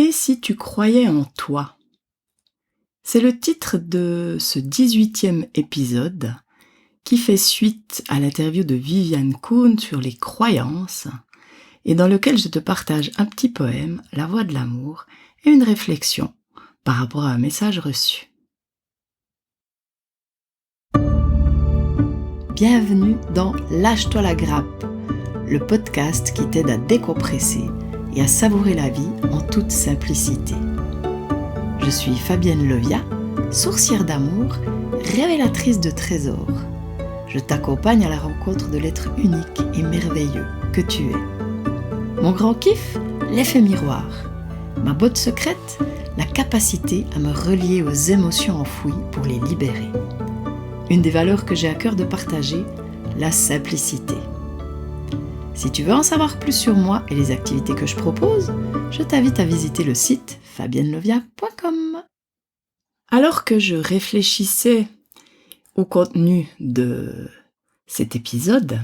Et si tu croyais en toi? C'est le titre de ce 18e épisode qui fait suite à l'interview de Viviane Kuhn sur les croyances et dans lequel je te partage un petit poème, La voix de l'amour, et une réflexion par rapport à un message reçu. Bienvenue dans Lâche-toi la grappe, le podcast qui t'aide à décompresser et à savourer la vie en toute simplicité. Je suis Fabienne Levia, sourcière d'amour, révélatrice de trésors. Je t'accompagne à la rencontre de l'être unique et merveilleux que tu es. Mon grand kiff, l'effet miroir. Ma botte secrète, la capacité à me relier aux émotions enfouies pour les libérer. Une des valeurs que j'ai à cœur de partager, la simplicité. Si tu veux en savoir plus sur moi et les activités que je propose, je t'invite à visiter le site fabiennelevia.com. Alors que je réfléchissais au contenu de cet épisode,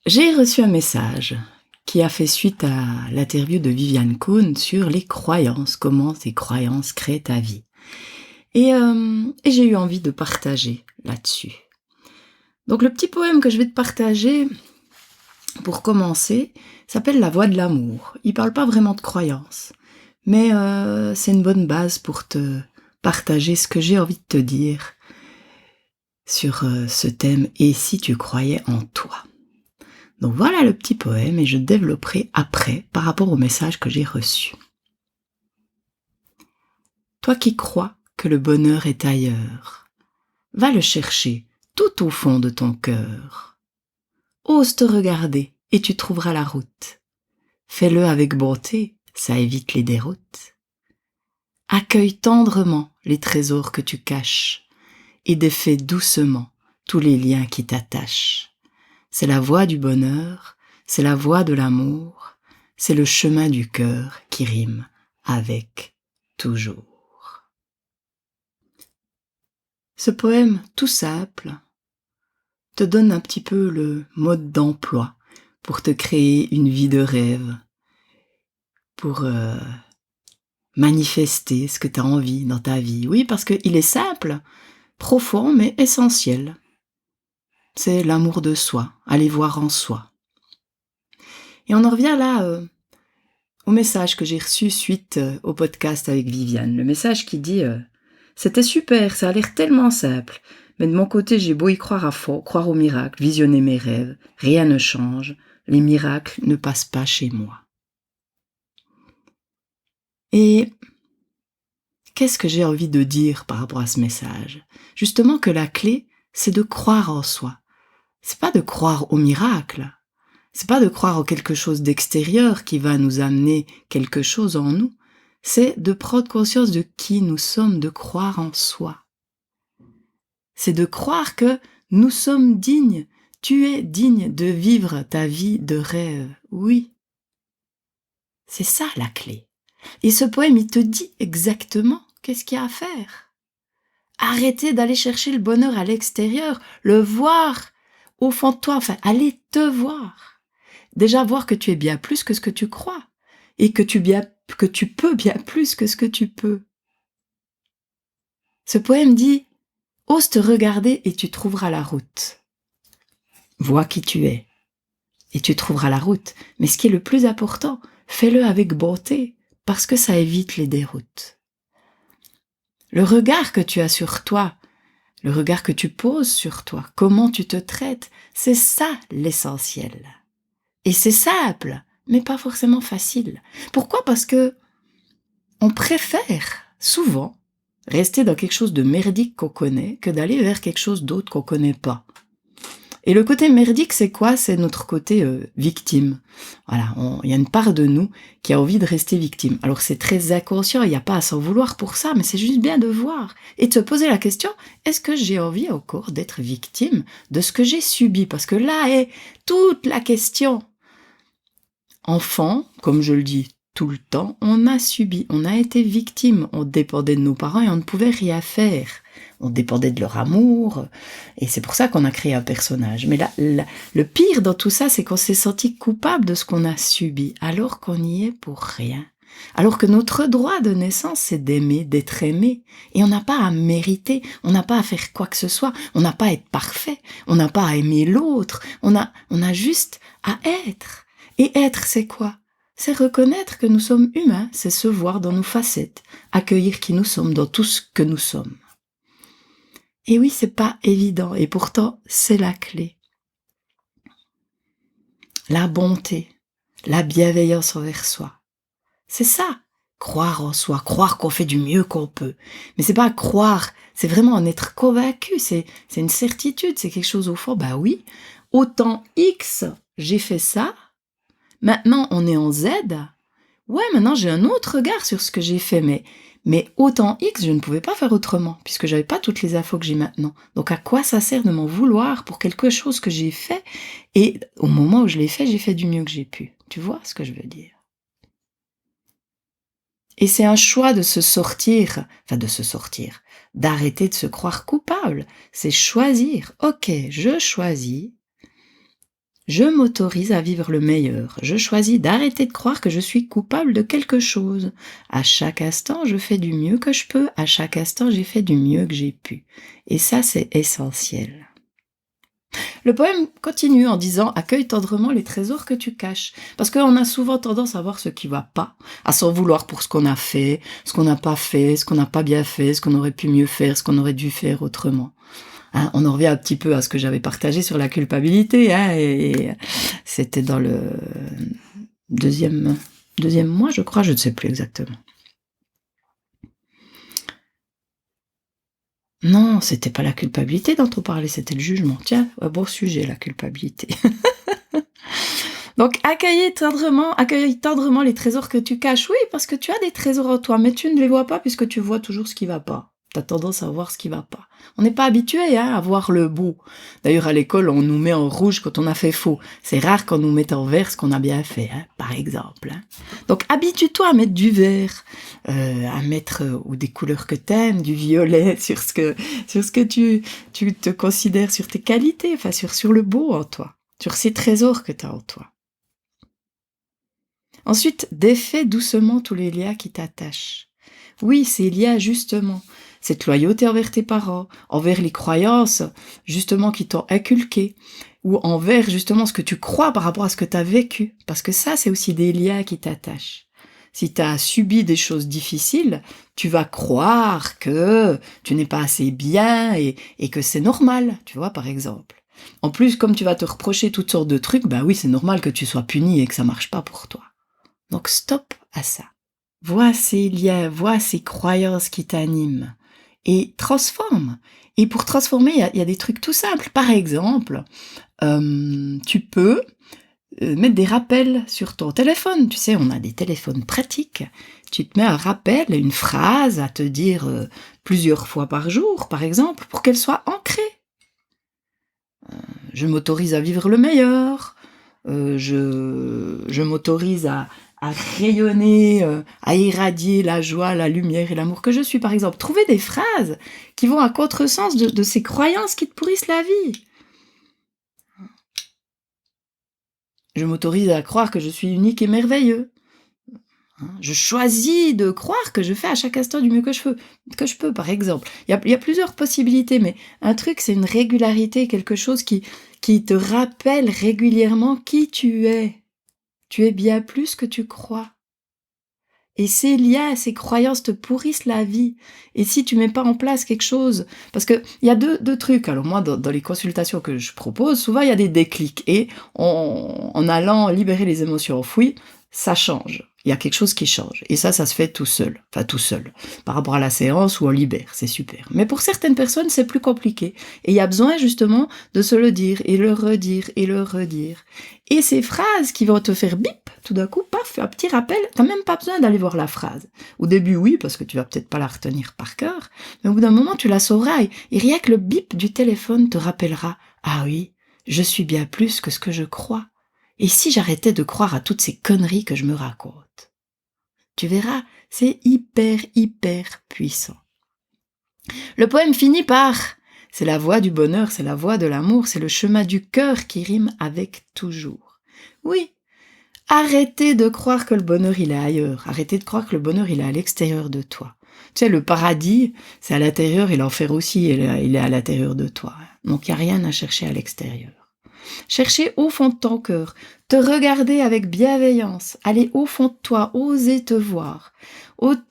j'ai reçu un message qui a fait suite à l'interview de Viviane Kuhn sur les croyances, comment tes croyances créent ta vie. Et j'ai eu envie de partager là-dessus. Donc le petit poème que je vais te partager, pour commencer, s'appelle La voix de l'amour. Il parle pas vraiment de croyances, mais c'est une bonne base pour te partager ce que j'ai envie de te dire sur ce thème « Et si tu croyais en toi ?» Donc voilà le petit poème et je développerai après par rapport au message que j'ai reçu. Toi qui crois que le bonheur est ailleurs, va le chercher tout au fond de ton cœur. Ose te regarder et tu trouveras la route. Fais-le avec bonté, ça évite les déroutes. Accueille tendrement les trésors que tu caches et défais doucement tous les liens qui t'attachent. C'est la voie du bonheur, c'est la voie de l'amour, c'est le chemin du cœur qui rime avec toujours. Ce poème tout simple te donne un petit peu le mode d'emploi pour te créer une vie de rêve, pour manifester ce que tu as envie dans ta vie. Oui, parce qu'il est simple, profond, mais essentiel. C'est l'amour de soi, aller voir en soi. Et on en revient là au message que j'ai reçu suite au podcast avec Viviane. Le message qui dit c'était super, ça a l'air tellement simple, mais de mon côté j'ai beau y croire à fond, croire aux miracles, visionner mes rêves, rien ne change, les miracles ne passent pas chez moi. Et qu'est-ce que j'ai envie de dire par rapport à ce message ? Justement que la clé, c'est de croire en soi. C'est pas de croire au miracle. C'est pas de croire en quelque chose d'extérieur qui va nous amener quelque chose en nous. C'est de prendre conscience de qui nous sommes, de croire en soi. C'est de croire que nous sommes dignes. Tu es digne de vivre ta vie de rêve. Oui. C'est ça la clé. Et ce poème, il te dit exactement qu'est-ce qu'il y a à faire. Arrêtez d'aller chercher le bonheur à l'extérieur, le voir au fond de toi, enfin, aller te voir. Déjà voir que tu es bien plus que ce que tu crois et que tu peux bien plus que ce que tu peux. Ce poème dit « Ose te regarder et tu trouveras la route. Vois qui tu es et tu trouveras la route. Mais ce qui est le plus important, fais-le avec bonté parce que ça évite les déroutes. Le regard que tu as sur toi, le regard que tu poses sur toi, comment tu te traites, c'est ça l'essentiel. Et c'est simple, mais pas forcément facile. Pourquoi ? Parce que on préfère souvent rester dans quelque chose de merdique qu'on connaît que d'aller vers quelque chose d'autre qu'on connaît pas. Et le côté merdique, c'est quoi ? C'est notre côté victime. Voilà, il y a une part de nous qui a envie de rester victime. Alors c'est très inconscient, il n'y a pas à s'en vouloir pour ça, mais c'est juste bien de voir et de se poser la question, est-ce que j'ai envie encore d'être victime de ce que j'ai subi ? Parce que là est toute la question. Enfant, comme je le dis tout le temps, on a subi, on a été victime, on dépendait de nos parents et on ne pouvait rien faire. On dépendait de leur amour, et c'est pour ça qu'on a créé un personnage. Mais là, le pire dans tout ça, c'est qu'on s'est senti coupable de ce qu'on a subi, alors qu'on n'y est pour rien. Alors que notre droit de naissance, c'est d'aimer, d'être aimé. Et on n'a pas à mériter, on n'a pas à faire quoi que ce soit, on n'a pas à être parfait, on n'a pas à aimer l'autre, on a juste à être. Et être, c'est quoi? C'est reconnaître que nous sommes humains, c'est se voir dans nos facettes, accueillir qui nous sommes dans tout ce que nous sommes. Et oui, c'est pas évident, et pourtant, c'est la clé. La bonté, la bienveillance envers soi. C'est ça, croire en soi, croire qu'on fait du mieux qu'on peut. Mais c'est pas croire, c'est vraiment en être convaincu, c'est une certitude, c'est quelque chose au fond, bah oui, au temps X, j'ai fait ça, maintenant on est en Z, ouais, maintenant j'ai un autre regard sur ce que j'ai fait, mais au temps X, je ne pouvais pas faire autrement, puisque j'avais pas toutes les infos que j'ai maintenant. Donc à quoi ça sert de m'en vouloir pour quelque chose que j'ai fait, et au moment où je l'ai fait, j'ai fait du mieux que j'ai pu. Tu vois ce que je veux dire? Et c'est un choix de se sortir, d'arrêter de se croire coupable. C'est choisir. Ok, je choisis, je m'autorise à vivre le meilleur. Je choisis d'arrêter de croire que je suis coupable de quelque chose. À chaque instant, je fais du mieux que je peux. À chaque instant, j'ai fait du mieux que j'ai pu. Et ça, c'est essentiel. Le poème continue en disant « Accueille tendrement les trésors que tu caches ». Parce qu'on a souvent tendance à voir ce qui va pas, à s'en vouloir pour ce qu'on a fait, ce qu'on n'a pas fait, ce qu'on n'a pas bien fait, ce qu'on aurait pu mieux faire, ce qu'on aurait dû faire autrement. Hein, on en revient un petit peu à ce que j'avais partagé sur la culpabilité, hein, et c'était dans le deuxième mois, je crois, je ne sais plus exactement. Non, c'était pas la culpabilité dont on parlait, c'était le jugement. Tiens, un bon sujet, la culpabilité. Donc, accueille tendrement les trésors que tu caches. Oui, parce que tu as des trésors en toi, mais tu ne les vois pas puisque tu vois toujours ce qui va pas. Tu as tendance à voir ce qui va pas. On n'est pas habitué à voir le beau. D'ailleurs, à l'école, on nous met en rouge quand on a fait faux. C'est rare qu'on nous mette en vert ce qu'on a bien fait, par exemple. Donc, habitue-toi à mettre du vert, à mettre ou des couleurs que t'aimes, du violet sur ce que tu te considères, sur tes qualités, enfin sur le beau en toi, sur ces trésors que tu as en toi. Ensuite, défais doucement tous les liens qui t'attachent. Oui, ces liens, justement, cette loyauté envers tes parents, envers les croyances, justement, qui t'ont inculqué, ou envers, justement, ce que tu crois par rapport à ce que tu as vécu. Parce que ça, c'est aussi des liens qui t'attachent. Si tu as subi des choses difficiles, tu vas croire que tu n'es pas assez bien et que c'est normal, tu vois, par exemple. En plus, comme tu vas te reprocher toutes sortes de trucs, bah oui, c'est normal que tu sois puni et que ça marche pas pour toi. Donc stop à ça. Vois ces liens, vois ces croyances qui t'animent et transforme. Et pour transformer, il y a des trucs tout simples. Par exemple, tu peux mettre des rappels sur ton téléphone. Tu sais, on a des téléphones pratiques. Tu te mets un rappel, une phrase à te dire plusieurs fois par jour, par exemple, pour qu'elle soit ancrée. Je m'autorise à vivre le meilleur. Je m'autorise à rayonner, à irradier la joie, la lumière et l'amour que je suis, par exemple. Trouver des phrases qui vont à contresens de ces croyances qui te pourrissent la vie. Je m'autorise à croire que je suis unique et merveilleux. Je choisis de croire que je fais à chaque instant du mieux que je peux, par exemple. Il y a plusieurs possibilités, mais un truc, c'est une régularité, quelque chose qui te rappelle régulièrement qui tu es. Tu es bien plus que tu crois. Et ces liens, ces croyances te pourrissent la vie. Et si tu mets pas en place quelque chose, parce que il y a deux trucs. Alors moi, dans les consultations que je propose, souvent il y a des déclics. Et en allant libérer les émotions enfouies, ça change. Il y a quelque chose qui change. Et ça se fait tout seul. Enfin, tout seul. Par rapport à la séance où on libère. C'est super. Mais pour certaines personnes, c'est plus compliqué. Et il y a besoin, justement, de se le dire, et le redire, et le redire. Et ces phrases qui vont te faire bip, tout d'un coup, paf, un petit rappel, t'as même pas besoin d'aller voir la phrase. Au début, oui, parce que tu vas peut-être pas la retenir par cœur. Mais au bout d'un moment, tu la sauras. Et rien que le bip du téléphone te rappellera. Ah oui, je suis bien plus que ce que je crois. Et si j'arrêtais de croire à toutes ces conneries que je me raconte? Tu verras, c'est hyper, hyper puissant. Le poème finit par « C'est la voie du bonheur, c'est la voie de l'amour, c'est le chemin du cœur qui rime avec toujours ». Oui, Arrêtez de croire que le bonheur, il est ailleurs. Arrêtez de croire que le bonheur, il est à l'extérieur de toi. Tu sais, le paradis, c'est à l'intérieur et l'enfer aussi, il est à l'intérieur de toi. Donc, il n'y a rien à chercher à l'extérieur. Cherchez au fond de ton cœur, te regarder avec bienveillance, aller au fond de toi, oser te voir,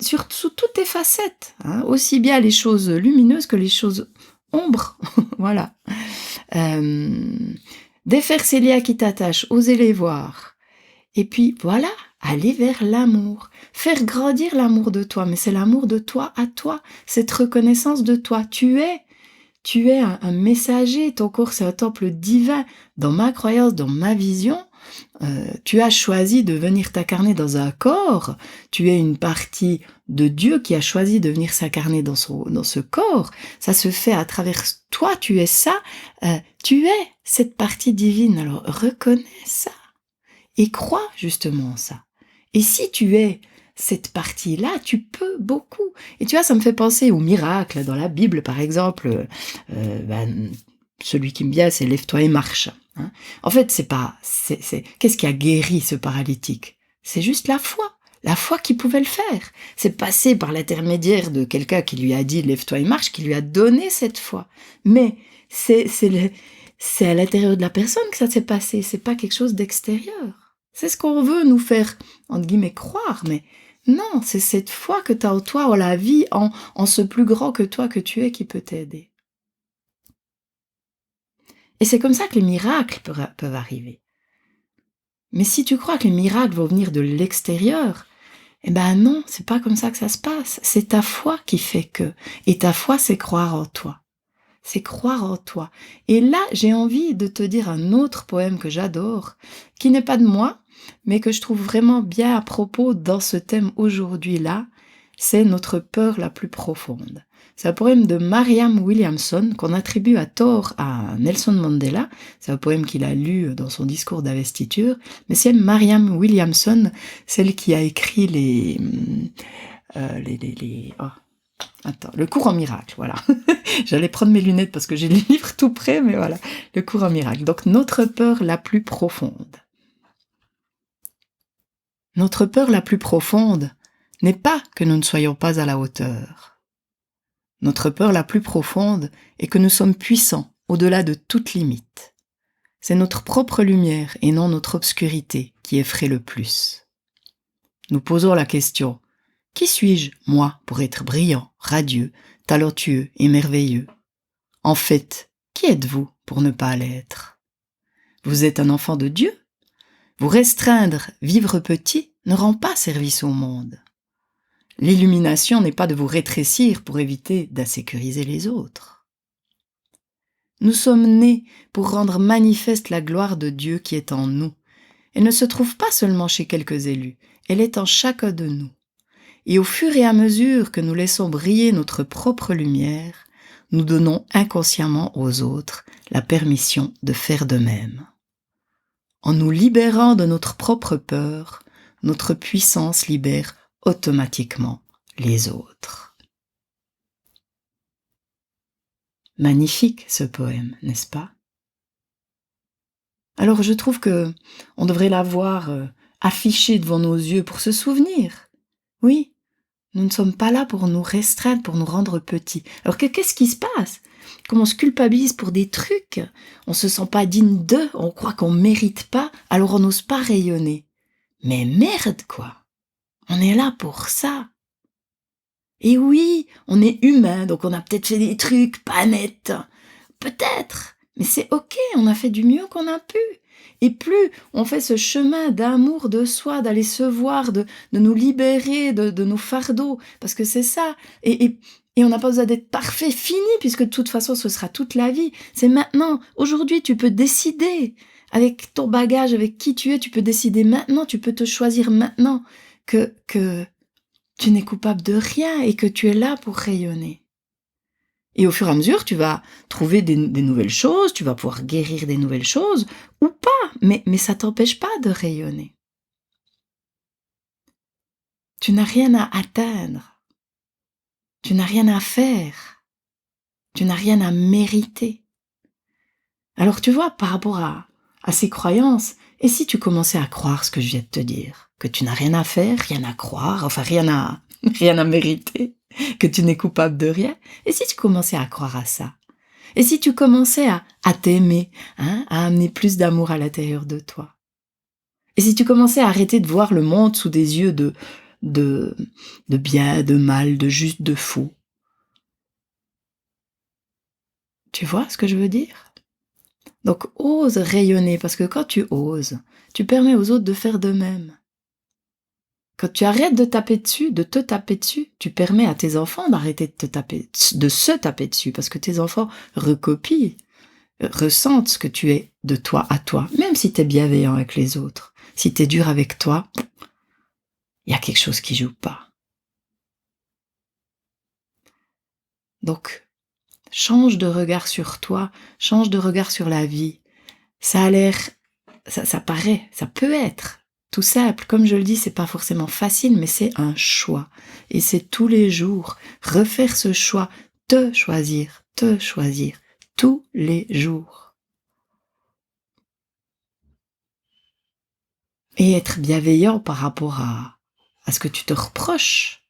sous toutes tes facettes, hein, aussi bien les choses lumineuses que les choses ombres. Voilà. Défaire ces liens qui t'attachent, oser les voir. Et puis voilà, aller vers l'amour, faire grandir l'amour de toi, mais c'est l'amour de toi à toi, cette reconnaissance de toi. Tu es un messager, ton corps c'est un temple divin. Dans ma croyance, dans ma vision, tu as choisi de venir t'incarner dans un corps, tu es une partie de Dieu qui a choisi de venir s'incarner dans ce corps, ça se fait à travers toi, tu es ça, tu es cette partie divine, alors reconnais ça. Et crois justement en ça. Et si tu es cette partie-là, tu peux beaucoup. Et tu vois, ça me fait penser aux miracles dans la Bible, par exemple. Celui qui me vient, c'est lève-toi et marche. Hein. En fait, qu'est-ce qui a guéri ce paralytique? C'est juste la foi qui pouvait le faire. C'est passé par l'intermédiaire de quelqu'un qui lui a dit lève-toi et marche, qui lui a donné cette foi. Mais c'est à l'intérieur de la personne que ça s'est passé, c'est pas quelque chose d'extérieur. C'est ce qu'on veut nous faire, entre guillemets, croire, mais non, c'est cette foi que tu as en toi, en la vie, en ce plus grand que toi que tu es qui peut t'aider. Et c'est comme ça que les miracles peuvent arriver. Mais si tu crois que les miracles vont venir de l'extérieur, eh ben non, c'est pas comme ça que ça se passe. C'est ta foi qui fait que. Et ta foi, c'est croire en toi. C'est croire en toi. Et là, j'ai envie de te dire un autre poème que j'adore, qui n'est pas de moi, mais que je trouve vraiment bien à propos dans ce thème aujourd'hui-là, c'est Notre peur la plus profonde. C'est un poème de Marianne Williamson qu'on attribue à tort à Nelson Mandela. C'est un poème qu'il a lu dans son discours d'investiture, mais c'est Marianne Williamson, celle qui a écrit le cours en miracle, voilà. J'allais prendre mes lunettes parce que j'ai le livre tout près, mais voilà, le cours en miracle. Donc, notre peur la plus profonde. Notre peur la plus profonde n'est pas que nous ne soyons pas à la hauteur. Notre peur la plus profonde est que nous sommes puissants au-delà de toute limite. C'est notre propre lumière et non notre obscurité qui effraie le plus. Nous posons la question: qui suis-je, moi, pour être brillant, radieux, talentueux et merveilleux? En fait, qui êtes-vous pour ne pas l'être? Vous êtes un enfant de Dieu? Vous restreindre, vivre petit, ne rend pas service au monde. L'illumination n'est pas de vous rétrécir pour éviter d'insécuriser les autres. Nous sommes nés pour rendre manifeste la gloire de Dieu qui est en nous. Elle ne se trouve pas seulement chez quelques élus, elle est en chacun de nous. Et au fur et à mesure que nous laissons briller notre propre lumière, nous donnons inconsciemment aux autres la permission de faire de même. En nous libérant de notre propre peur, notre puissance libère automatiquement les autres. Magnifique ce poème, n'est-ce pas? Alors je trouve que on devrait l'avoir affiché devant nos yeux pour se souvenir. Oui, nous ne sommes pas là pour nous restreindre, pour nous rendre petits. Alors qu'est-ce qui se passe? Comme on se culpabilise pour des trucs, on se sent pas digne d'eux, on croit qu'on mérite pas, alors on n'ose pas rayonner. Mais merde quoi! On est là pour ça. Et oui, on est humain, donc on a peut-être fait des trucs pas nets. Peut-être, mais c'est ok, on a fait du mieux qu'on a pu. Et plus on fait ce chemin d'amour de soi, d'aller se voir, de nous libérer de nos fardeaux, parce que c'est ça. Et on n'a pas besoin d'être parfait, fini, puisque de toute façon, ce sera toute la vie. C'est maintenant. Aujourd'hui, tu peux décider. Avec ton bagage, avec qui tu es, tu peux décider maintenant, tu peux te choisir maintenant que tu n'es coupable de rien et que tu es là pour rayonner. Et au fur et à mesure, tu vas trouver des nouvelles choses, tu vas pouvoir guérir des nouvelles choses, ou pas, mais ça ne t'empêche pas de rayonner. Tu n'as rien à atteindre, tu n'as rien à faire, tu n'as rien à mériter. Alors tu vois, par rapport à à ces croyances. Et si tu commençais à croire ce que je viens de te dire, que tu n'as rien à faire, rien à croire, enfin rien à mériter, que tu n'es coupable de rien, et si tu commençais à croire à ça, et si tu commençais à t'aimer, à amener plus d'amour à l'intérieur de toi, et si tu commençais à arrêter de voir le monde sous des yeux de bien, de mal, de juste, de fou. Tu vois ce que je veux dire? Donc ose rayonner, parce que quand tu oses, tu permets aux autres de faire de même. Quand tu arrêtes de te taper dessus, tu permets à tes enfants d'arrêter de se taper dessus, parce que tes enfants recopient, ressentent ce que tu es de toi à toi, même si tu es bienveillant avec les autres. Si tu es dur avec toi, il y a quelque chose qui joue pas. Donc, change de regard sur toi, change de regard sur la vie. Ça a l'air, ça paraît, ça peut être tout simple. Comme je le dis, c'est pas forcément facile, mais c'est un choix. Et c'est tous les jours. Refaire ce choix, te choisir, tous les jours. Et être bienveillant par rapport à ce que tu te reproches.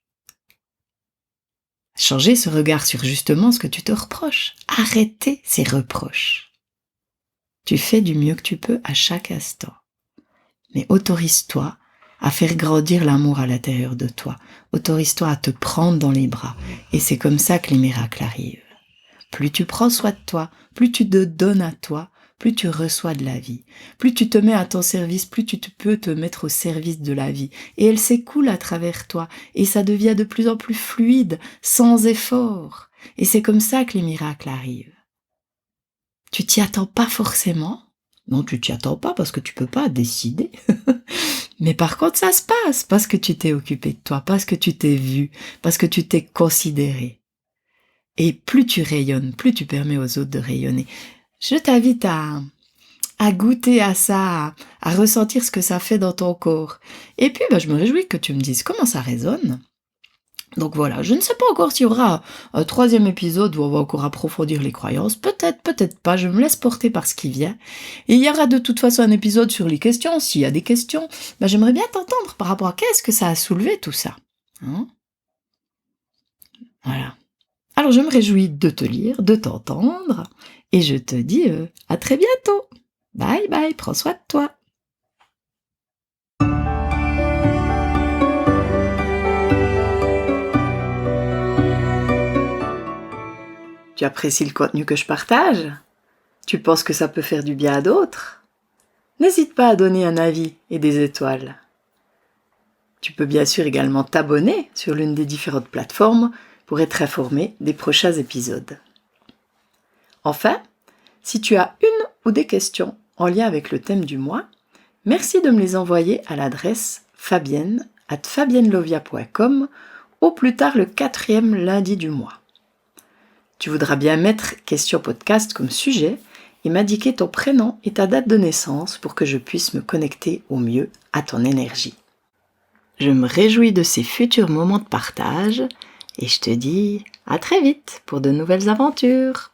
Changer ce regard sur justement ce que tu te reproches. Arrêter ces reproches. Tu fais du mieux que tu peux à chaque instant. Mais autorise-toi à faire grandir l'amour à l'intérieur de toi. Autorise-toi à te prendre dans les bras. Et c'est comme ça que les miracles arrivent. Plus tu prends soin de toi, plus tu te donnes à toi, plus tu reçois de la vie. Plus tu te mets à ton service, plus tu peux te mettre au service de la vie. Et elle s'écoule à travers toi. Et ça devient de plus en plus fluide, sans effort. Et c'est comme ça que les miracles arrivent. Tu t'y attends pas forcément. Non, tu t'y attends pas parce que tu peux pas décider. Mais par contre, ça se passe parce que tu t'es occupé de toi, parce que tu t'es vu, parce que tu t'es considéré. Et plus tu rayonnes, plus tu permets aux autres de rayonner. Je t'invite à goûter à ça, à ressentir ce que ça fait dans ton corps. Et puis, je me réjouis que tu me dises comment ça résonne. Donc voilà, je ne sais pas encore s'il y aura un 3e épisode où on va encore approfondir les croyances. Peut-être, peut-être pas, je me laisse porter par ce qui vient. Et il y aura de toute façon un épisode sur les questions. S'il y a des questions, j'aimerais bien t'entendre par rapport à qu'est-ce que ça a soulevé tout ça. Voilà. Alors je me réjouis de te lire, de t'entendre, et je te dis à très bientôt. Bye bye, prends soin de toi. Tu apprécies le contenu que je partage? Tu penses que ça peut faire du bien à d'autres? N'hésite pas à donner un avis et des étoiles. Tu peux bien sûr également t'abonner sur l'une des différentes plateformes pour être informé des prochains épisodes. Enfin, si tu as une ou des questions en lien avec le thème du mois, merci de me les envoyer à l'adresse fabienne@fabiennelovia.com au plus tard le 4e lundi du mois. Tu voudras bien mettre question podcast comme sujet et m'indiquer ton prénom et ta date de naissance pour que je puisse me connecter au mieux à ton énergie. Je me réjouis de ces futurs moments de partage et je te dis à très vite pour de nouvelles aventures.